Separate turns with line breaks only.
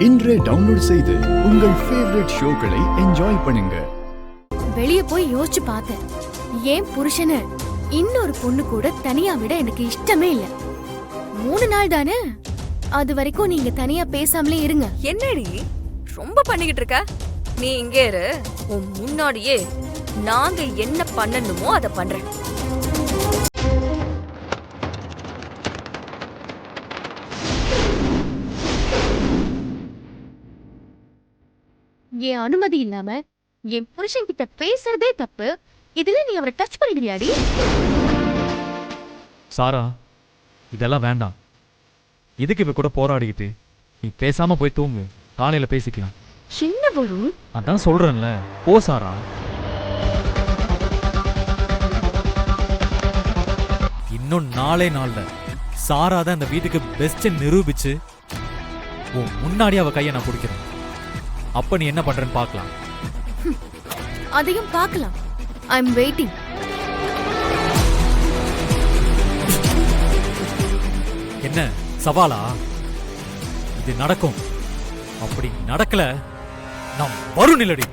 இன்றே டவுன்லோட் செய்து உங்கள் ஃபேவரட் ஷோக்களை என்ஜாய் பண்ணுங்க.
வெளிய போய் யோசிச்சு பார்த்தேன். ஏன் புருஷனை இன்னொரு பொண்ணு கூட தனியா விட எனக்கு இஷ்டமே இல்ல. 3 நாள் தானே, அது வரைக்கும் நீங்க தனியா பேசாமலே இருங்க.
என்னடி ரொம்ப பண்ணிக்கிட்டு இருக்க? நீ இங்கே இரு, உன் முன்னாடியே நாங்க என்ன பண்ணணுமோ அதை பண்றேன்.
என் அனுமதி இல்லாம என் புருஷன் கிட்ட பேசுறதே தப்பு. இதுல நீ அவரை டச் பண்ணிடுறியாடி?
சாரா, இதெல்லாம் வேண்டாம். இதுக்கு இவ கூட போராடிக்கிட்டு நீ பேசாம போய் தூங்கு, காலையில பேசிக்கலாம்.
சின்ன பொருள்,
அதான் சொல்றேன்ல, போ சாரா. இன்னும் நாளே நாள்ல சாரா தான் இந்த வீட்டுக்கு பெஸ்ட் நிரூபிச்சு உன் முன்னாடி அவ கையை நான் பிடிக்கிறேன். அப்ப நீ என்ன பண்றேன்னு பார்க்கலாம்.
அதையும் பார்க்கலாம். ஐ அம் வெயிட்டிங்.
என்ன சவாலா? இது நடக்கும். அப்படி நடக்கல நான் வரும் நிலடி.